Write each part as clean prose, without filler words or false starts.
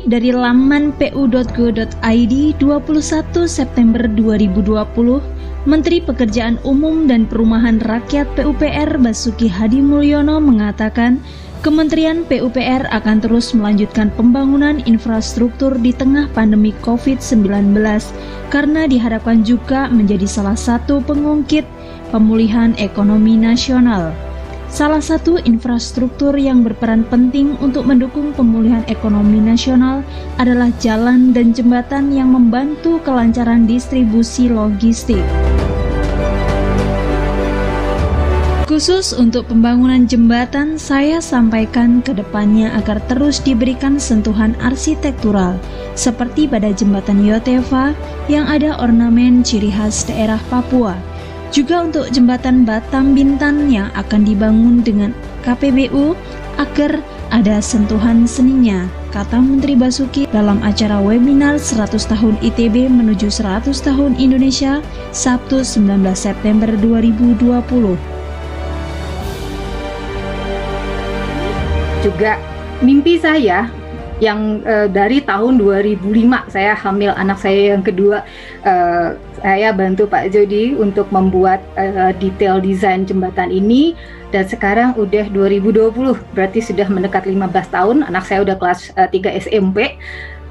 Dikutip dari laman pu.go.id 21 September 2020, Menteri Pekerjaan Umum dan Perumahan Rakyat PUPR Basuki Hadimulyono mengatakan, Kementerian PUPR akan terus melanjutkan pembangunan infrastruktur di tengah pandemi COVID-19 karena diharapkan juga menjadi salah satu pengungkit pemulihan ekonomi nasional. Salah satu infrastruktur yang berperan penting untuk mendukung pemulihan ekonomi nasional adalah jalan dan jembatan yang membantu kelancaran distribusi logistik. Khusus untuk pembangunan jembatan, saya sampaikan ke depannya agar terus diberikan sentuhan arsitektural, seperti pada jembatan Yotefa yang ada ornamen ciri khas daerah Papua. Juga untuk jembatan Batam Bintan yang akan dibangun dengan KPBU agar ada sentuhan seninya, kata Menteri Basuki dalam acara webinar 100 tahun ITB menuju 100 tahun Indonesia, Sabtu 19 September 2020. Juga mimpi saya yang dari tahun 2005 saya hamil anak saya yang kedua, saya bantu Pak Jody untuk membuat detail desain jembatan ini, dan sekarang udah 2020, berarti sudah mendekat 15 tahun, anak saya udah kelas 3 SMP,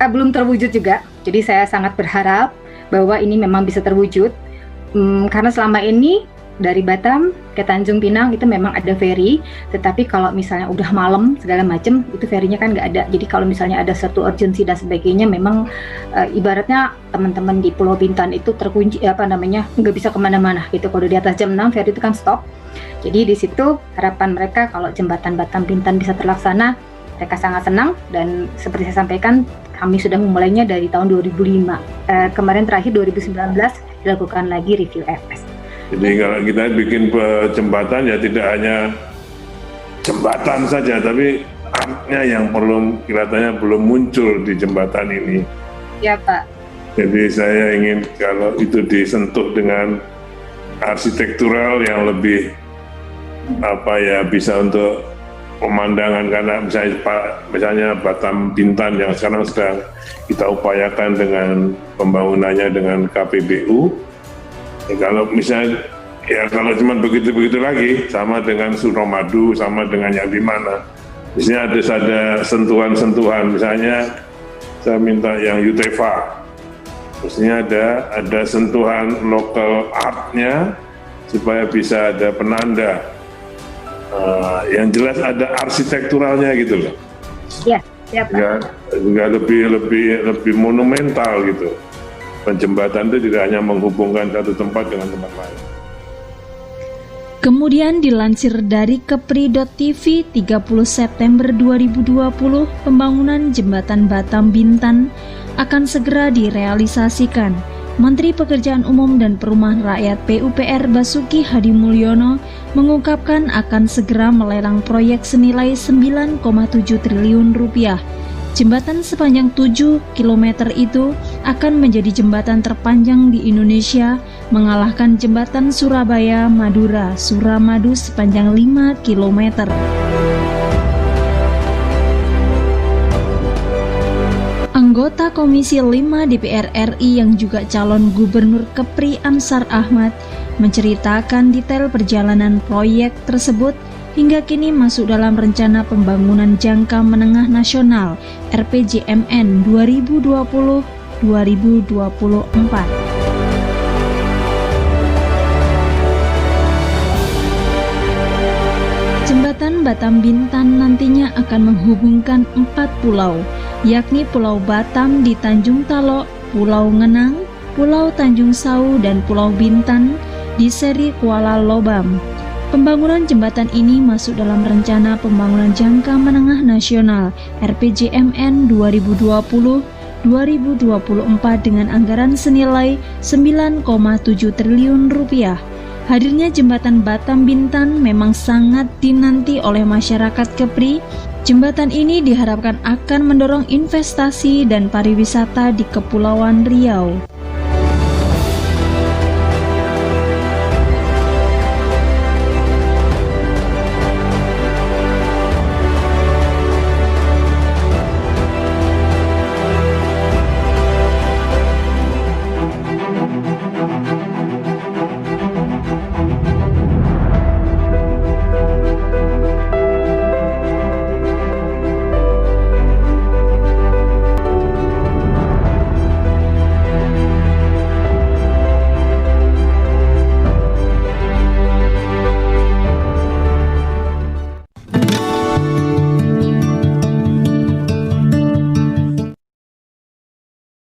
belum terwujud juga. Jadi saya sangat berharap bahwa ini memang bisa terwujud, karena selama ini dari Batam ke Tanjung Pinang itu memang ada ferry, tetapi kalau misalnya udah malam segala macam itu ferinya kan nggak ada. Jadi kalau misalnya ada satu urgensi dan sebagainya, memang ibaratnya teman-teman di Pulau Bintan itu terkunci nggak bisa kemana-mana gitu. Kalau di atas jam 6 ferry itu kan stop. Jadi di situ harapan mereka kalau jembatan Batam Bintan bisa terlaksana, mereka sangat senang, dan seperti saya sampaikan kami sudah memulainya dari tahun 2005. Kemarin terakhir 2019 dilakukan lagi review FS. Jadi kalau kita bikin jembatan ya tidak hanya jembatan saja, tapi artnya yang kelihatannya belum muncul di jembatan ini. Ya Pak. Jadi saya ingin kalau itu disentuh dengan arsitektural yang lebih bisa untuk pemandangan, karena misalnya Batam Bintan yang sekarang sedang kita upayakan dengan pembangunannya dengan KPBU. Kalau misalnya kalau cuma begitu lagi, sama dengan Suramadu, sama dengan yang di mana, misalnya ada sentuhan-sentuhan, misalnya saya minta yang Yotefa, misalnya ada sentuhan local artnya supaya bisa ada penanda, yang jelas ada arsitekturalnya gitu loh. Iya, Pak. Nggak lebih monumental gitu. Jembatan itu tidak hanya menghubungkan satu tempat dengan tempat lain. Kemudian dilansir dari kepri.tv 30 September 2020, pembangunan jembatan Batam Bintan akan segera direalisasikan. Menteri Pekerjaan Umum dan Perumahan Rakyat PUPR Basuki Hadimulyono mengungkapkan akan segera melelang proyek senilai 9,7 triliun rupiah. Jembatan sepanjang 7 km itu akan menjadi jembatan terpanjang di Indonesia, mengalahkan jembatan Surabaya-Madura Suramadu sepanjang 5 km. Anggota Komisi 5 DPR RI yang juga calon Gubernur Kepri Ansar Ahmad menceritakan detail perjalanan proyek tersebut hingga kini masuk dalam rencana pembangunan jangka menengah nasional RPJMN 2020-2024. Jembatan Batam Bintan nantinya akan menghubungkan 4 pulau, yakni Pulau Batam di Tanjung Talok, Pulau Ngenang, Pulau Tanjung Sau, dan Pulau Bintan di seri Kuala Lobam. Pembangunan jembatan ini masuk dalam rencana pembangunan jangka menengah nasional RPJMN 2020-2024 dengan anggaran senilai 9,7 triliun rupiah. Hadirnya jembatan Batam Bintan memang sangat dinanti oleh masyarakat Kepri. Jembatan ini diharapkan akan mendorong investasi dan pariwisata di Kepulauan Riau.